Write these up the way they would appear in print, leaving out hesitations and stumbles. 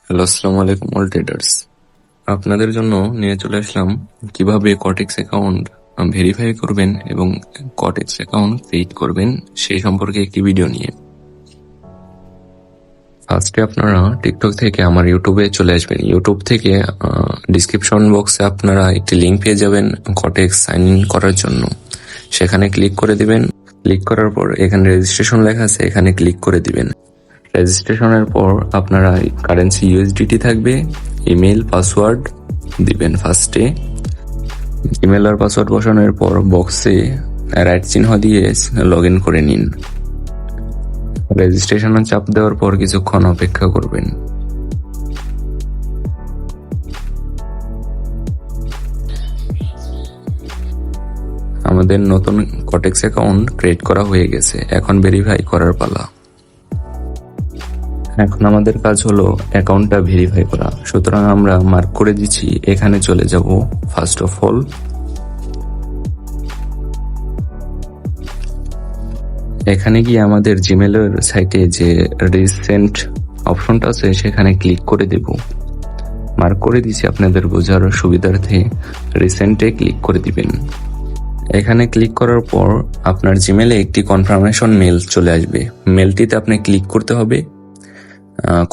Hello, আসসালামু আলাইকুম all traders. আপনাদের জন্য নিয়ে চলে আসলাম কিভাবে কটেক্স অ্যাকাউন্ট ভেরিফাই করবেন এবং কটেক্স অ্যাকাউন্ট ক্রিয়েট করবেন সেই সম্পর্কে একটি ভিডিও নিয়ে। ফার্স্টে আপনারা টিকটক থেকে আমার ইউটিউবে চলে আসবেন। ইউটিউব থেকে ডিসক্রিপশন বক্সে আপনারা একটি লিঙ্ক পেয়ে যাবেন কটেক্স সাইন ইন করার জন্য। সেখানে ক্লিক করে দিবেন। ক্লিক করার পর এখানে রেজিস্ট্রেশন লেখা আছে, এখানে ক্লিক করে দিবেন। রেজিস্ট্রেশনের পর আপনারা কারেন্সি ইউএসডিটি থাকবে, ইমেল পাসওয়ার্ড দিবেন। ফার্স্টে ইমেল আর পাসওয়ার্ড বসানোর পর বক্সে রাইট চিহ্ন দিয়ে লগ ইন করে নিন। রেজিস্ট্রেশনে চাপ দেওয়ার পর কিছুক্ষণ অপেক্ষা করবেন। আমাদের নতুন কটেক্স অ্যাকাউন্ট ক্রিয়েট করা হয়ে গেছে, এখন ভেরিফাই করার পালা। এখন আমাদের কাজ হলো অ্যাকাউন্টটা ভেরিফাই করা, সুতরাং আমরা মার্ক করে দিচ্ছি। এখানে চলে যাব। ফার্স্ট অফ অল এখানে গিয়ে আমাদের জিমেলের সাইটে যে রিসেন্ট অপশনটা আছে সেখানে ক্লিক করে দেব। মার্ক করে দিছি আপনাদের বোঝার সুবিধার্থে, রিসেন্টে ক্লিক করে দিবেন। এখানে ক্লিক করার পর আপনার জিমেলে একটি কনফার্মেশন মেল চলে আসবে। মেলটিতে আপনি ক্লিক করতে হবে,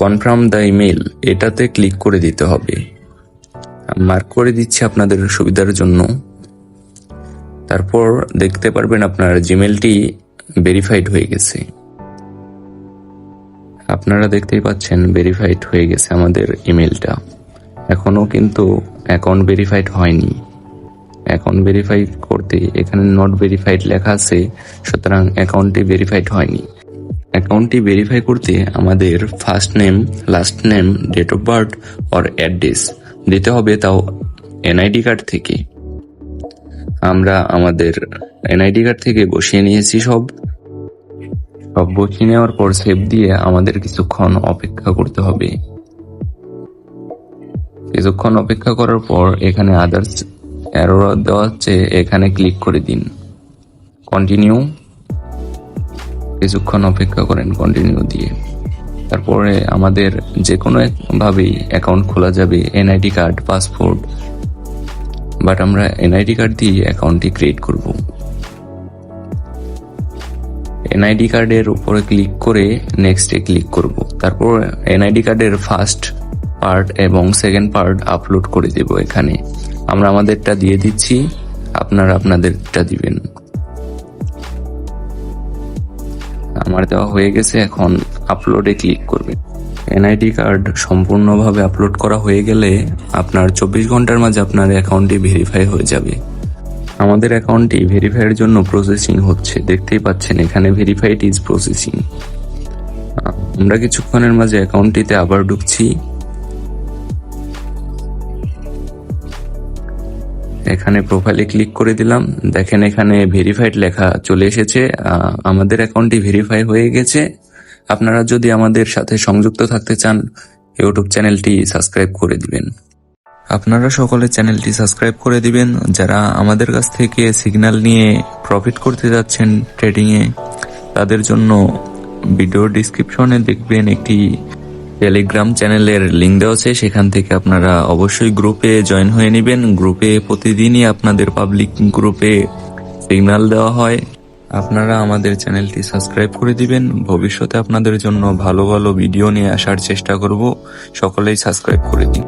কনফার্ম দ্য ইমেল এটাতে ক্লিক করে দিতে হবে। মার্ক করে দিচ্ছি আপনাদের সুবিধার জন্য। তারপর দেখতে পারবেন আপনার জিমেলটি ভেরিফাইড হয়ে গেছে। আপনারা দেখতেই পাচ্ছেন ভেরিফাইড হয়ে গেছে আমাদের ইমেলটা। এখনো কিন্তু অ্যাকাউন্ট ভেরিফাইড হয়নি। অ্যাকাউন্ট ভেরিফাই করতে এখানে নট ভেরিফাইড লেখা আছে, সুতরাং অ্যাকাউন্টটি ভেরিফাইড হয়নি। অ্যাকাউন্টটি ভেরিফাই করতে আমাদের first name, last name, date of birth or address দিতে হবে, তাও এনআইডি কার্ড থেকে। আমরা আমাদের এনআইডি কার্ড থেকে বসিয়ে নিয়েছি। সব বসিয়ে নেওয়ার পর সেভ দিয়ে আমাদের কিছুক্ষণ অপেক্ষা করতে হবে। কিছুক্ষণ অপেক্ষা করার পর এখানে আদার্স অ্যারো দেওয়া হচ্ছে, এখানে ক্লিক করে দিন। কন্টিনিউ। কিছুক্ষণ অপেক্ষা করেন কন্টিনিউ দিয়ে। তারপরে আমাদের যে কোনো ভাবেই অ্যাকাউন্ট খোলা যাবে, এনআইডি কার্ড, পাসপোর্ট, বাট আমরা এনআইডি কার্ড দিয়ে অ্যাকাউন্টটি ক্রিয়েট করব। এনআইডি কার্ডের উপরে ক্লিক করে নেক্সটে ক্লিক করব। তারপর এনআইডি কার্ডের ফার্স্ট পার্ট এবং সেকেন্ড পার্ট আপলোড করে দেব। এখানে আমরা আমাদেরটা দিয়ে দিচ্ছি, আপনারা আপনাদেরটা দিবেন। আমার দেওয়া হয়ে গেছে, এখন আপলোডে ক্লিক করবেন। এনআইডি কার্ড সম্পূর্ণভাবে আপলোড করা হয়ে গেলে আপনার 24 ঘন্টার মাঝে আপনার অ্যাকাউন্টটি ভেরিফাই হয়ে যাবে। আমাদের অ্যাকাউন্টটি ভেরিফাইয়ের জন্য প্রসেসিং হচ্ছে, দেখতেই পাচ্ছেন এখানে ভেরিফাইড ইজ প্রসেসিং। আমরা কিছুক্ষণের মাঝে অ্যাকাউন্টটিতে আবার ঢুকছি। এখানে প্রোফাইলে ক্লিক করে দিলাম। দেখেন এখানে ভেরিফাইড লেখা চলে এসেছে। আমাদের অ্যাকাউন্টটি ভেরিফাই হয়ে গেছে। আপনারা যদি আমাদের সাথে সংযুক্ত থাকতে চান, ইউটিউব চ্যানেলটি সাবস্ক্রাইব করে দিবেন। আপনারা সকলে চ্যানেলটি সাবস্ক্রাইব করে দিবেন। যারা আমাদের কাছ থেকে সিগন্যাল নিয়ে প্রফিট করতে যাচ্ছেন ট্রেডিংয়ে, তাদের জন্য ভিডিও ডিসক্রিপশনে দেখবেন একটি টেলিগ্রাম চ্যানেলের লিঙ্ক দেওয়া আছে, সেখান থেকে আপনারা অবশ্যই গ্রুপে জয়েন হয়ে নেবেন। গ্রুপে প্রতিদিনই আপনাদের পাবলিক গ্রুপে সিগন্যাল দেওয়া হয়। আপনারা আমাদের চ্যানেলটি সাবস্ক্রাইব করে দিবেন। ভবিষ্যতে আপনাদের জন্য ভালো ভালো ভিডিও নিয়ে আসার চেষ্টা করব। সকলেই সাবস্ক্রাইব করে দিন।